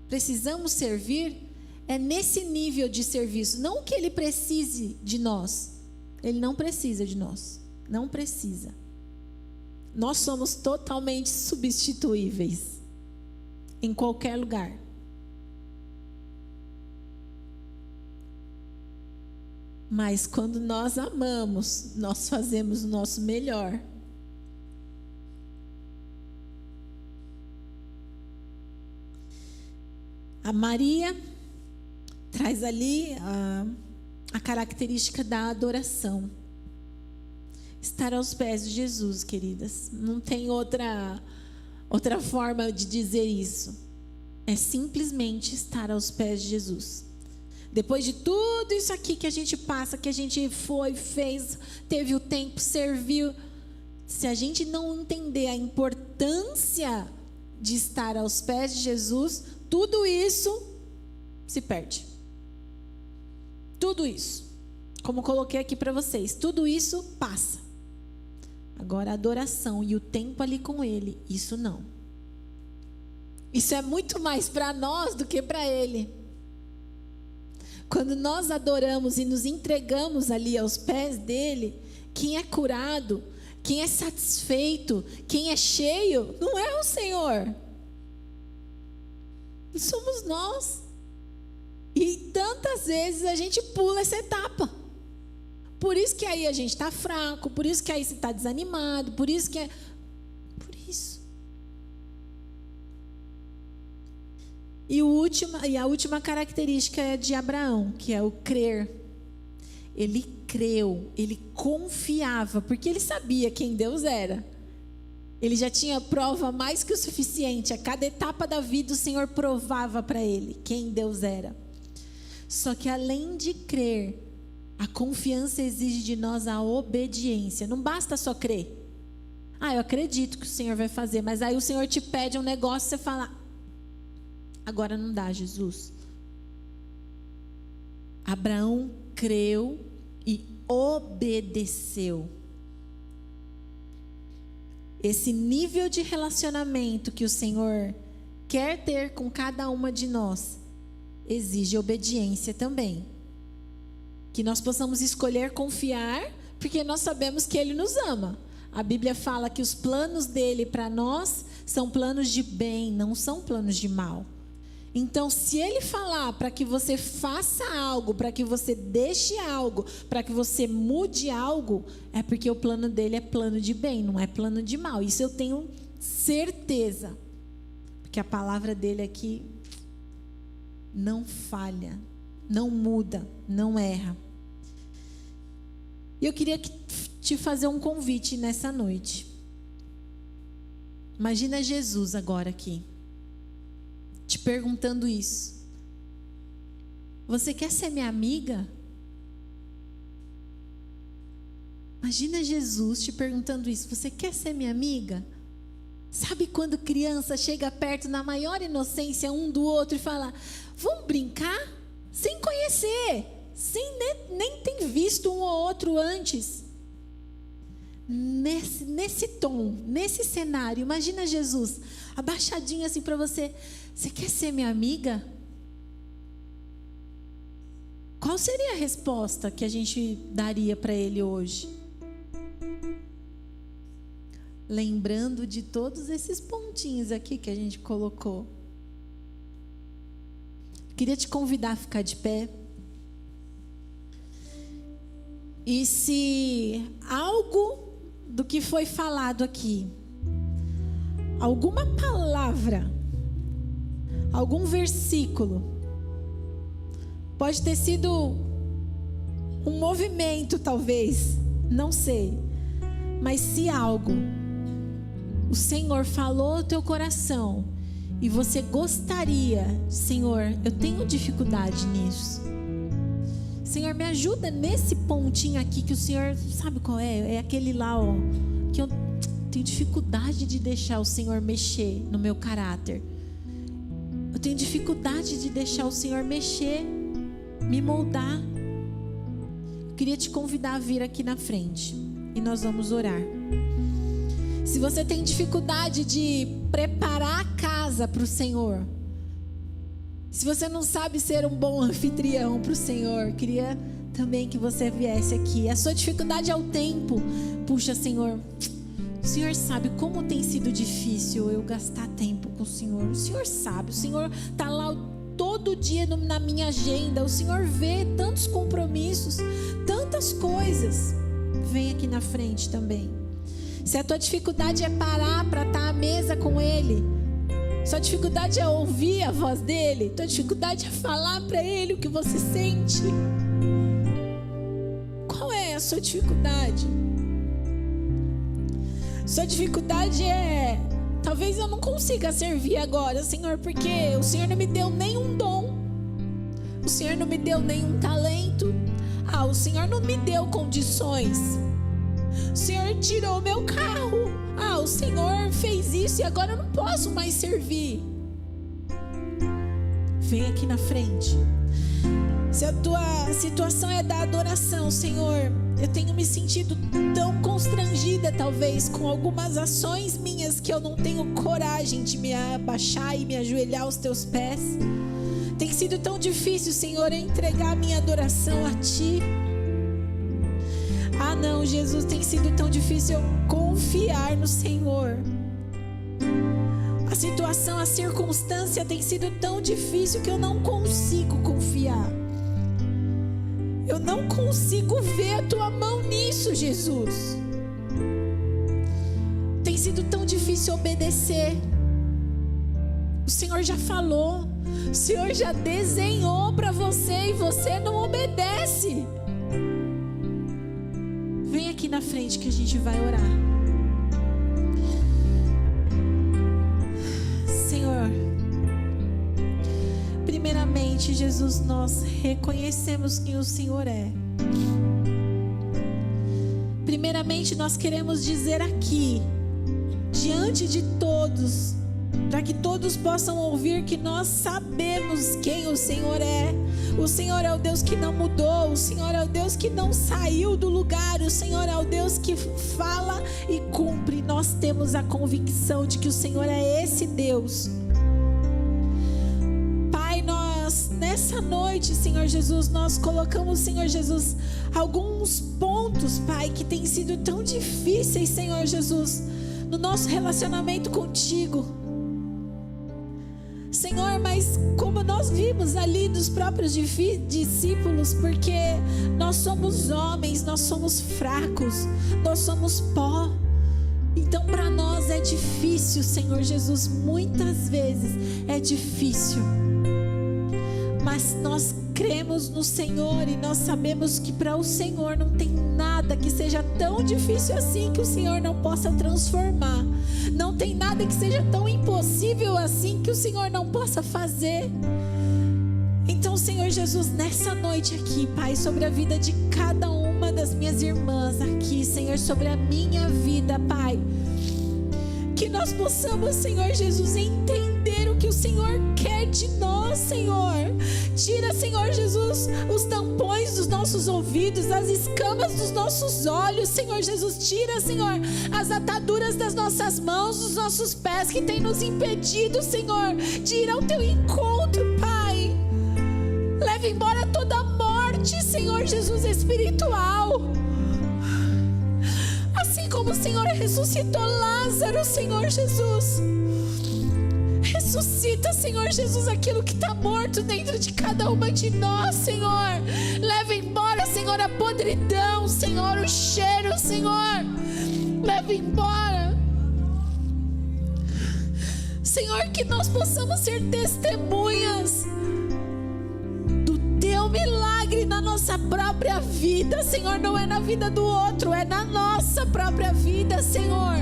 precisamos servir, é nesse nível de serviço. Não que Ele precise de nós. Ele não precisa de nós. Não precisa. Nós somos totalmente substituíveis. Em qualquer lugar. Mas quando nós amamos, nós fazemos o nosso melhor. A Maria traz ali a característica da adoração. Estar aos pés de Jesus, queridas. Não tem outra forma de dizer isso. É simplesmente estar aos pés de Jesus. Depois de tudo isso aqui que a gente passa, que a gente foi, fez, teve o tempo, serviu. Se a gente não entender a importância de estar aos pés de Jesus, tudo isso se perde. Tudo isso. Como coloquei aqui para vocês, tudo isso passa. Agora a adoração e o tempo ali com Ele, isso não. Isso é muito mais para nós do que para Ele. Quando nós adoramos e nos entregamos ali aos pés dEle, quem é curado, quem é satisfeito, quem é cheio, não é o Senhor. Somos nós. E tantas vezes a gente pula essa etapa. Por isso que aí a gente está fraco, por isso que aí você está desanimado, por isso que é... Por isso. E a última característica é de Abraão, que é o crer. Ele creu, ele confiava, porque ele sabia quem Deus era. Ele já tinha prova mais que o suficiente. A cada etapa da vida o Senhor provava para ele quem Deus era. Só que além de crer, a confiança exige de nós a obediência. Não basta só crer. Eu acredito que o Senhor vai fazer, mas aí o Senhor te pede um negócio e você fala, agora não dá, Jesus. Abraão creu e obedeceu. Esse nível de relacionamento que o Senhor quer ter com cada uma de nós exige obediência também. Que nós possamos escolher confiar, porque nós sabemos que Ele nos ama. A Bíblia fala que os planos dEle para nós são planos de bem, não são planos de mal. Então, se Ele falar para que você faça algo, para que você deixe algo, para que você mude algo, é porque o plano dEle é plano de bem, não é plano de mal. Isso eu tenho certeza. Porque a palavra dEle aqui não falha, não muda, não erra. E eu queria te fazer um convite nessa noite. Imagina Jesus agora aqui, te perguntando isso. Você quer ser minha amiga? Imagina Jesus te perguntando isso. Você quer ser minha amiga? Sabe quando criança chega perto na maior inocência um do outro e fala: vamos brincar? Sem conhecer, sem nem ter visto um ou outro antes. Nesse tom, nesse cenário, imagina Jesus abaixadinho assim para você: você quer ser minha amiga? Qual seria a resposta que a gente daria para ele hoje? Lembrando de todos esses pontinhos aqui que a gente colocou. Queria te convidar a ficar de pé. E se algo do que foi falado aqui, alguma palavra, algum versículo, pode ter sido um movimento talvez, não sei, mas se algo o Senhor falou no teu coração e você gostaria: Senhor, eu tenho dificuldade nisso, Senhor, me ajuda nesse pontinho aqui que o Senhor sabe qual é? É aquele lá, ó, que eu tenho dificuldade de deixar o Senhor mexer no meu caráter. Eu tenho dificuldade de deixar o Senhor mexer, me moldar. Eu queria te convidar a vir aqui na frente e nós vamos orar. Se você tem dificuldade de preparar a casa para o Senhor, se você não sabe ser um bom anfitrião para o Senhor, queria também que você viesse aqui. A sua dificuldade é o tempo. Puxa, Senhor, o Senhor sabe como tem sido difícil eu gastar tempo com o Senhor. O Senhor sabe, o Senhor está lá todo dia na minha agenda. O Senhor vê tantos compromissos, tantas coisas. Vem aqui na frente também. Se a tua dificuldade é parar para estar à mesa com Ele, sua dificuldade é ouvir a voz dEle, tua dificuldade é falar para Ele o que você sente. Qual é a sua dificuldade? Sua dificuldade é: talvez eu não consiga servir agora, Senhor, porque o Senhor não me deu nenhum dom, o Senhor não me deu nenhum talento, o Senhor não me deu condições. O Senhor tirou o meu carro. O Senhor fez isso e agora eu não posso mais servir. Vem aqui na frente. Se a tua situação é da adoração, Senhor, eu tenho me sentido tão constrangida talvez com algumas ações minhas que eu não tenho coragem de me abaixar e me ajoelhar aos teus pés. Tem sido tão difícil, Senhor, eu entregar a minha adoração a Ti. Não, Jesus, tem sido tão difícil eu confiar no Senhor. A situação, a circunstância tem sido tão difícil que eu não consigo confiar. Eu não consigo ver a Tua mão nisso, Jesus. Tem sido tão difícil obedecer. O Senhor já falou, o Senhor já desenhou para você e você não obedece. Vem aqui na frente que a gente vai orar. Senhor, primeiramente, Jesus, nós reconhecemos quem o Senhor é. Primeiramente, nós queremos dizer aqui, diante de todos, para que todos possam ouvir, que nós sabemos quem o Senhor é. O Senhor é o Deus que não mudou, o Senhor é o Deus que não saiu do lugar, o Senhor é o Deus que fala e cumpre. Nós temos a convicção de que o Senhor é esse Deus. Pai, nós nessa noite, Senhor Jesus, nós colocamos, Senhor Jesus, alguns pontos, Pai, que têm sido tão difíceis, Senhor Jesus, no nosso relacionamento contigo. Senhor, mas como nós vimos ali dos próprios discípulos, porque nós somos homens, nós somos fracos, nós somos pó. Então para nós é difícil, Senhor Jesus, muitas vezes é difícil. Mas nós cremos no Senhor e nós sabemos que para o Senhor não tem nada que seja tão difícil assim que o Senhor não possa transformar. Não tem nada que seja tão impossível assim que o Senhor não possa fazer. Então, Senhor Jesus, nessa noite aqui, Pai, sobre a vida de cada uma das minhas irmãs aqui, Senhor, sobre a minha vida, Pai, Que nós possamos, Senhor Jesus, entender o que o Senhor quer de nós, Senhor. Tira, Senhor Jesus, os tampões dos nossos ouvidos, as escamas dos nossos olhos, Senhor Jesus. Tira, Senhor, as ataduras das nossas mãos, dos nossos pés que tem nos impedido, Senhor, de ir ao teu encontro, Pai. Leva embora toda a morte, Senhor Jesus, espiritual. Assim como o Senhor ressuscitou Lázaro, Senhor Jesus. Ressuscita, Senhor Jesus, aquilo que está morto dentro de cada uma de nós, Senhor. Leva embora, Senhor, a podridão, Senhor, o cheiro, Senhor. Leva embora. Senhor, que nós possamos ser testemunhas do teu milagre na nossa própria vida, Senhor. Não é na vida do outro, é na nossa própria vida, Senhor.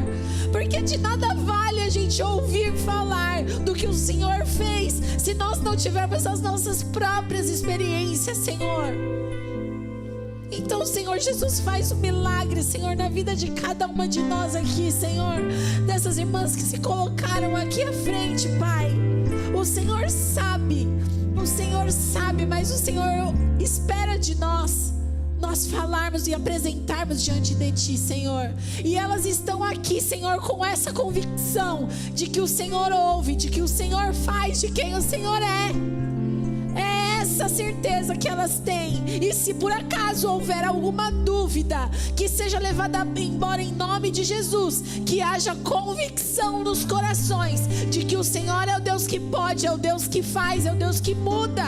Porque de nada vale a gente ouvir falar do que o Senhor fez se nós não tivermos as nossas próprias experiências, Senhor. Então, Senhor Jesus, faz um milagre, Senhor, na vida de cada uma de nós aqui, Senhor. Dessas irmãs que se colocaram aqui à frente, Pai. O Senhor sabe, mas o Senhor espera de nós falarmos e apresentarmos diante de Ti, Senhor. E elas estão aqui, Senhor, com essa convicção de que o Senhor ouve, de que o Senhor faz, de quem o Senhor é. É essa certeza que elas têm. E se por acaso houver alguma dúvida, que seja levada embora em nome de Jesus. Que haja convicção nos corações de que o Senhor é o Deus que pode, é o Deus que faz, é o Deus que muda.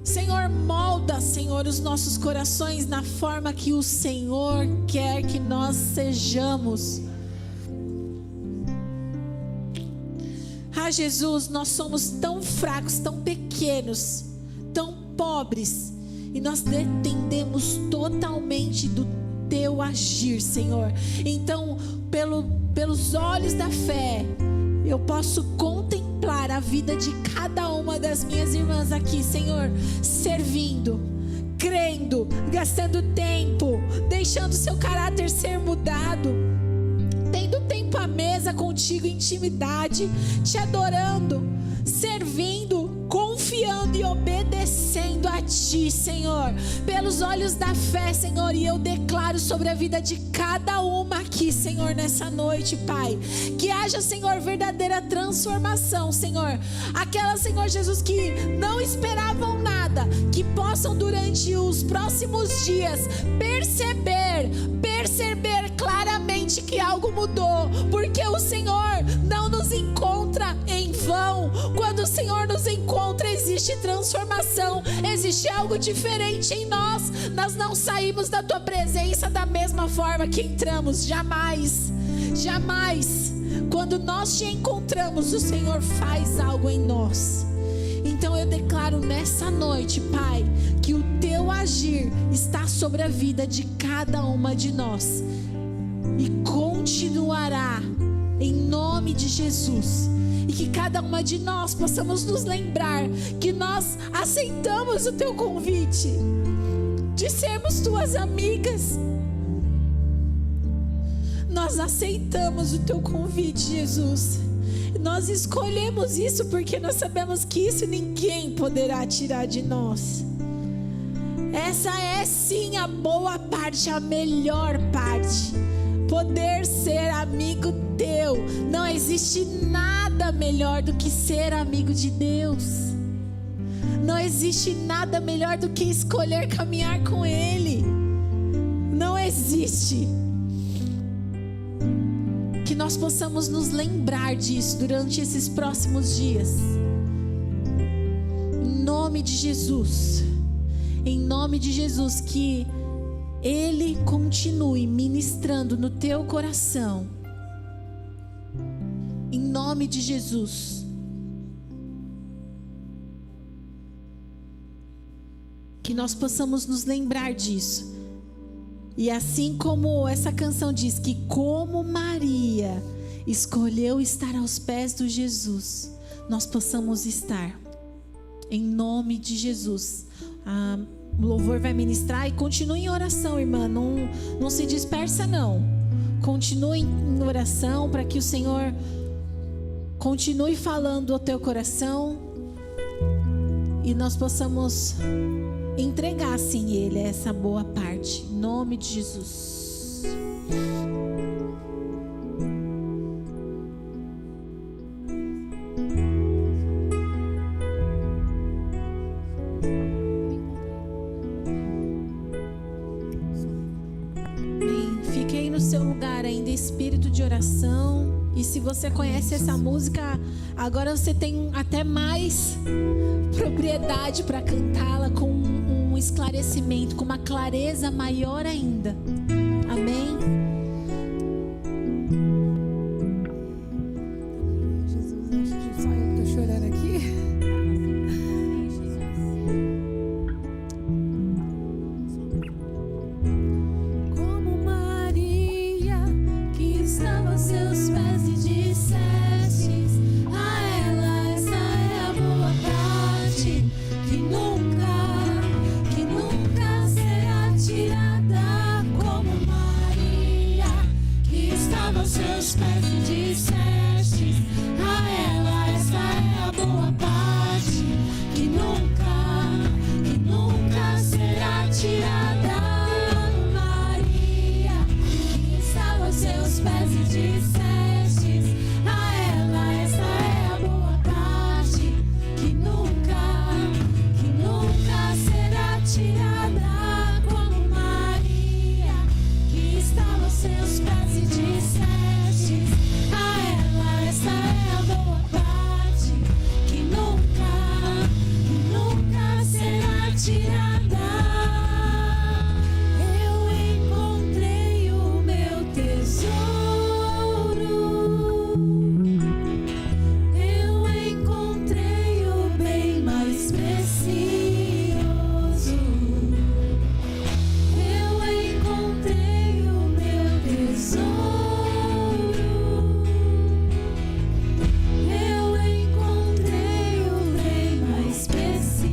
Senhor, molda, Senhor, os nossos corações na forma que o Senhor quer que nós sejamos. Ah, Jesus, nós somos tão fracos, tão pequenos, tão pobres, e nós dependemos totalmente do teu agir, Senhor. Então, pelos olhos da fé, eu posso contemplar a vida de cada uma das minhas irmãs aqui, Senhor, servindo, crendo, gastando tempo, deixando seu caráter ser mudado, tendo tempo à mesa contigo, intimidade, te adorando, servindo, confiando e obedecendo a Ti, Senhor, pelos olhos da fé, Senhor. E eu declaro sobre a vida de cada uma aqui, Senhor, nessa noite, Pai, que haja, Senhor, verdadeira transformação, Senhor. Aquelas, Senhor Jesus, que não esperavam nada, que possam durante os próximos dias perceber claramente que algo mudou, porque o Senhor não nos encontra em vão. Quando o Senhor nos encontra, existe transformação, existe algo diferente em nós. Nós não saímos da Tua presença da mesma forma que entramos, jamais, jamais. Quando nós Te encontramos, o Senhor faz algo em nós. Então eu declaro nessa noite, Pai, que o Teu agir está sobre a vida de cada uma de nós e continuará em nome de Jesus. E que cada uma de nós possamos nos lembrar que nós aceitamos o Teu convite de sermos Tuas amigas. Nós aceitamos o Teu convite, Jesus. Nós escolhemos isso porque nós sabemos que isso ninguém poderá tirar de nós. Essa é sim a boa parte, a melhor parte. Poder ser amigo Teu. Não existe nada melhor do que ser amigo de Deus. Não existe nada melhor do que escolher caminhar com Ele. Não existe. Que nós possamos nos lembrar disso durante esses próximos dias. Em nome de Jesus. Em nome de Jesus, que Ele continue ministrando no teu coração. Em nome de Jesus. Que nós possamos nos lembrar disso. E assim como essa canção diz que como Maria escolheu estar aos pés do Jesus, nós possamos estar. Em nome de Jesus. O louvor vai ministrar e continue em oração, irmã. Não se dispersa não. continue em oração, para que o Senhor continue falando ao teu coração e nós possamos entregar sim Ele essa boa parte, em nome de Jesus. Fique aí no seu lugar ainda, espírito de oração. E se você conhece essa música, agora você tem até mais propriedade para cantá-la com um esclarecimento, com uma clareza maior ainda. Amém? Jesus, acho que só eu estou chorando aqui. Como Maria, que estava aos seus pés e dissestes a ela, essa é a boa parte, que nunca será tirada. Como Maria, que estava aos seus pés e dissestes a ela, essa é a boa parte, que nunca será tirada. Maria, que estava aos seus pés e dissestes a ela, essa é a boa parte, que nunca será tirada. Como Maria, que estava aos seus pés e dissestes a ela, essa é a boa parte, que nunca será tirada. Eu encontrei o meu tesouro, eu encontrei o bem mais precioso, eu encontrei o meu tesouro, eu encontrei o bem mais precioso.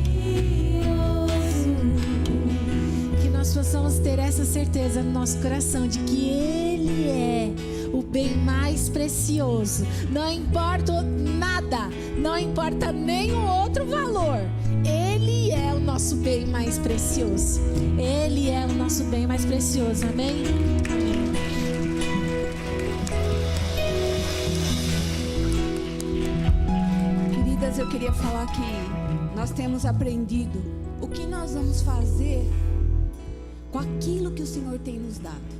Que nós possamos ter essa certeza no nosso coração de que Ele é o bem mais precioso. Não importa nada, não importa nenhum outro valor. Ele é o nosso bem mais precioso. Ele é o nosso bem mais precioso. Amém? Amém. Queridas, eu queria falar que nós temos aprendido o que nós vamos fazer com aquilo que o Senhor tem nos dado.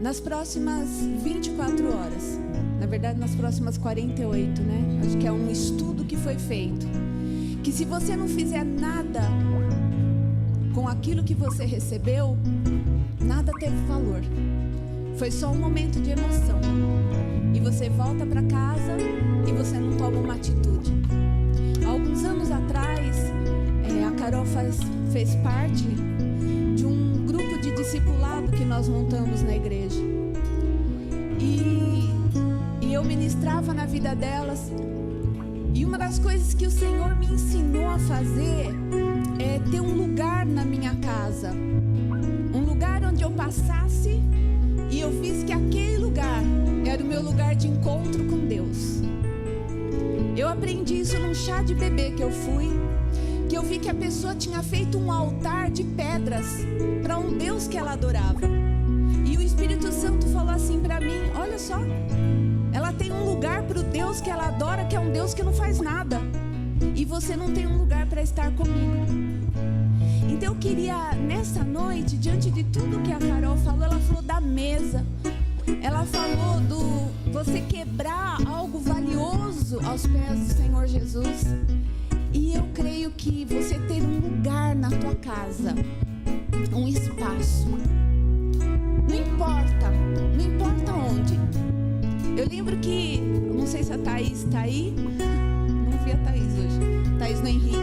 Nas próximas 24 horas, na verdade nas próximas 48, né? Acho que é um estudo que foi feito, que se você não fizer nada com aquilo que você recebeu, nada teve valor. Foi só um momento de emoção. E você volta para casa e você não toma uma atitude. Há alguns anos atrás, a Carol fez parte de um grupo de discipulado que nós montamos na igreja. E eu ministrava na vida delas. E uma das coisas que o Senhor me ensinou a fazer é ter um lugar na minha casa. Um lugar onde eu passasse e eu fiz que aquele lugar era o meu lugar de encontro com Deus. Eu aprendi isso num chá de bebê que eu fui, que eu vi que a pessoa tinha feito um altar de pedras para um Deus que ela adorava. E o Espírito Santo falou assim para mim: olha só, ela tem um lugar para o Deus que ela adora, que é um Deus que não faz nada. E você não tem um lugar para estar comigo. Então eu queria, nessa noite, diante de tudo que a Carol falou, ela falou da mesa. Ela falou do você quebrar algo valioso aos pés do Senhor Jesus. E eu creio que você ter um lugar na tua casa, um espaço, não importa onde. Eu lembro que, não sei se a Thaís está aí, não vi a Thaís hoje, Thaís no Henrique.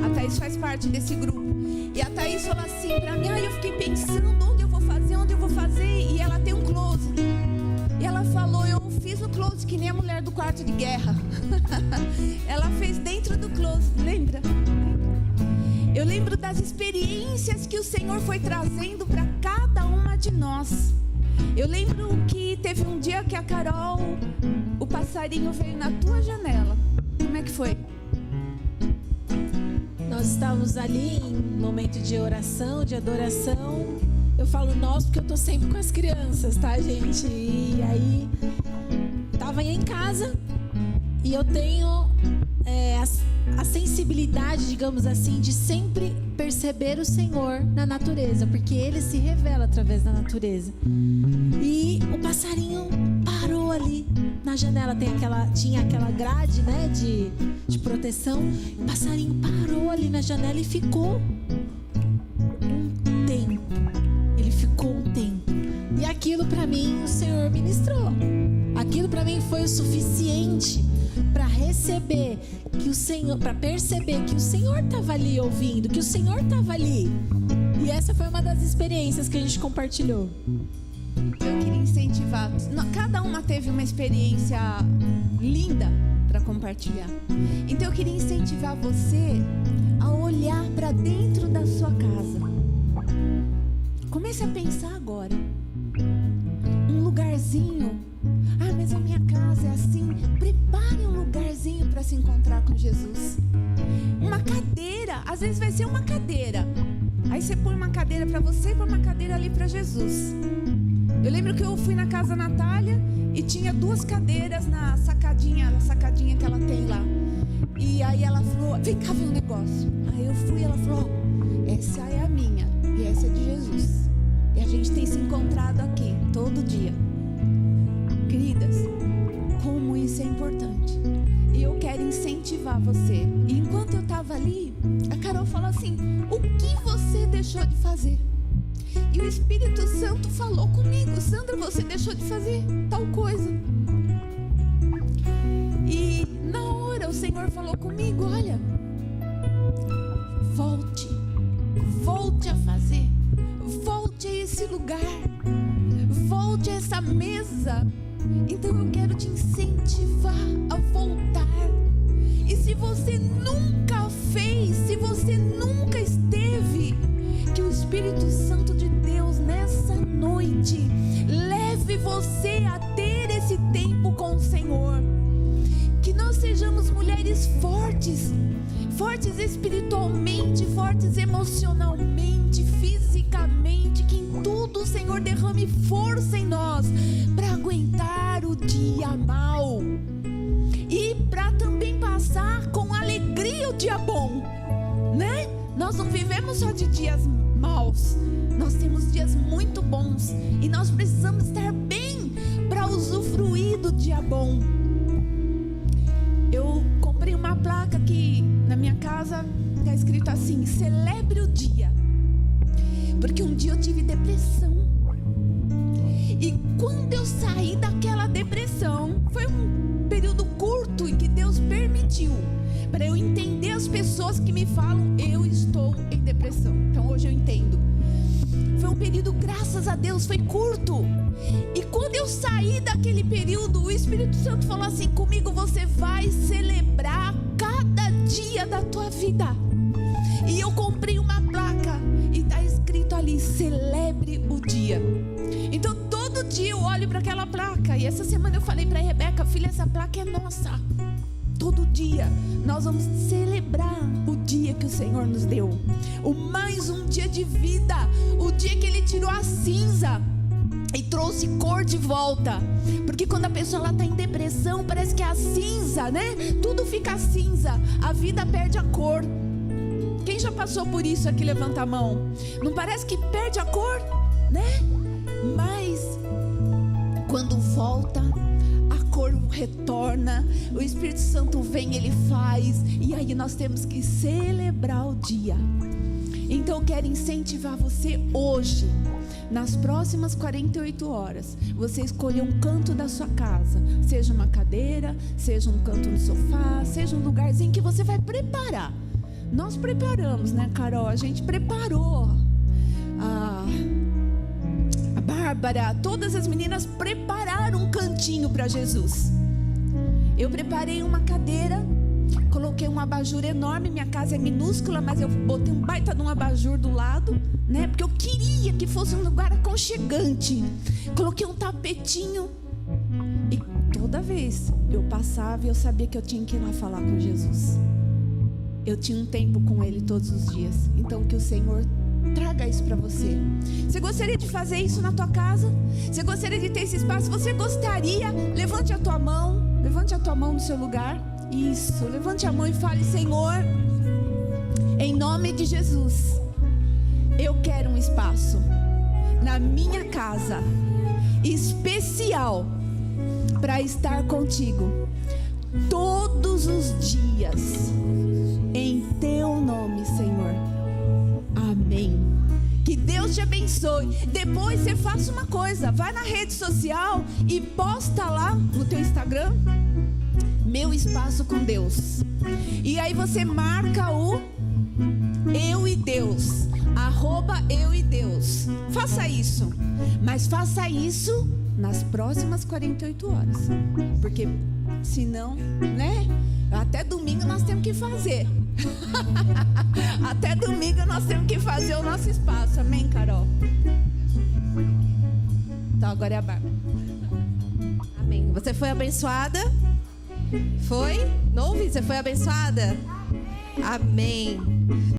A Thaís faz parte desse grupo. E a Thaís falou assim pra mim: eu fiquei pensando onde eu vou fazer, e ela tem um closet. E ela falou: eu fiz o closet que nem a mulher do quarto de guerra. Ela fez dentro do closet, lembra? Eu lembro das experiências que o Senhor foi trazendo para cada uma de nós. Eu lembro que teve um dia que a Carol, o passarinho veio na tua janela. Como é que foi? Nós estávamos ali em momento de oração, de adoração. Eu falo nós porque eu tô sempre com as crianças, tá, gente? E aí, tava em casa e eu tenho a sensibilidade, digamos assim, de sempre perceber o Senhor na natureza, porque Ele se revela através da natureza. E o passarinho parou ali na janela, tinha aquela grade, né, de proteção. O passarinho parou ali na janela e ficou um tempo. Ele ficou um tempo. E aquilo para mim o Senhor ministrou. Aquilo para mim foi o suficiente para receber que o Senhor, para perceber que o Senhor estava ali ouvindo, que o Senhor estava ali. E essa foi uma das experiências que a gente compartilhou. Eu queria incentivar. Cada uma teve uma experiência linda para compartilhar. Então eu queria incentivar você a olhar para dentro da sua casa. Comece a pensar agora. Um lugarzinho. Ah, mas a minha casa é assim. Prepare um lugarzinho para se encontrar com Jesus. Uma cadeira. Às vezes vai ser uma cadeira. Aí você põe uma cadeira para você e põe uma cadeira ali para Jesus. Eu lembro que eu fui na casa da Natália e tinha 2 cadeiras na sacadinha que ela tem lá. E aí ela falou, vem cá ver um negócio. Aí eu fui e ela falou, essa é a minha e essa é de Jesus. E a gente tem se encontrado aqui todo dia. Queridas, como isso é importante. E eu quero incentivar você. E enquanto eu estava ali, a Carol falou assim, o que você deixou de fazer? E o Espírito Santo falou comigo, Sandra, você deixou de fazer tal coisa. E na hora o Senhor falou comigo, olha, volte a fazer, volte a esse lugar, volte a essa mesa. Então eu quero te incentivar a voltar. E se você nunca fez, se você nunca esteve, que o Espírito Santo de Deus nessa noite leve você a ter esse tempo com o Senhor. Que nós sejamos mulheres fortes, fortes espiritualmente, fortes emocionalmente, fisicamente, que em tudo o Senhor derrame força em nós para aguentar o dia mau e para também passar com alegria o dia bom, né? Nós não vivemos só de dias maus, nós temos dias muito bons e nós precisamos estar bem para usufruir do dia bom. Eu comprei uma placa que na minha casa está escrito assim, celebre o dia, porque um dia eu tive depressão e quando eu saí daquela depressão, foi um período curto e que Deus permitiu para eu entender as pessoas que me falam, eu estou em depressão. Então hoje eu entendo. Foi um período, graças a Deus, foi curto. E quando eu saí daquele período, o Espírito Santo falou assim comigo, você vai celebrar cada dia da tua vida. E eu comprei uma placa e está escrito ali, celebre o dia. Então todo dia eu olho para aquela placa. E essa semana eu falei para a Rebeca, filha, essa placa é nossa. Todo dia nós vamos celebrar o dia que o Senhor nos deu. O mais um dia de vida. O dia que Ele tirou a cinza e trouxe cor de volta. Porque quando a pessoa está em depressão, parece que é a cinza, né? Tudo fica cinza. A vida perde a cor. Quem já passou por isso aqui, levanta a mão. Não parece que perde a cor, né? Mas quando volta, a cor retorna, o Espírito Santo vem, Ele faz, e aí nós temos que celebrar o dia. Então eu quero incentivar você hoje, nas próximas 48 horas, você escolher um canto da sua casa, seja uma cadeira, seja um canto no sofá, seja um lugarzinho que você vai preparar. Nós preparamos, né, Carol? A gente preparou. A Bárbara, todas as meninas prepararam um cantinho para Jesus. Eu preparei uma cadeira Coloquei um abajur enorme, minha casa é minúscula, mas eu botei um baita de um abajur do lado, né? Porque eu queria que fosse um lugar aconchegante. Coloquei um tapetinho. E toda vez eu passava e eu sabia que eu tinha que ir lá falar com Jesus. Eu tinha um tempo com Ele todos os dias. Então que o Senhor traga isso para você. Você gostaria de fazer isso na tua casa? Você gostaria de ter esse espaço? Você gostaria? Levante a tua mão. Levante a tua mão no seu lugar. Isso, levante a mão e fale: Senhor, em nome de Jesus, eu quero um espaço na minha casa especial para estar contigo todos os dias, em teu nome, Senhor. Amém. Que Deus te abençoe. Depois você faça uma coisa, vai na rede social e posta lá no teu Instagram: Meu Espaço com Deus. E aí você marca o Eu e Deus, @EuEDeus. Faça isso, mas faça isso nas próximas 48 horas, porque senão, né? Até domingo nós temos que fazer. Até domingo nós temos que fazer o nosso espaço. Amém, Carol? Então agora é a Bárbara. Amém. Você foi abençoada? Foi? Não ouvi, você foi abençoada? Amém.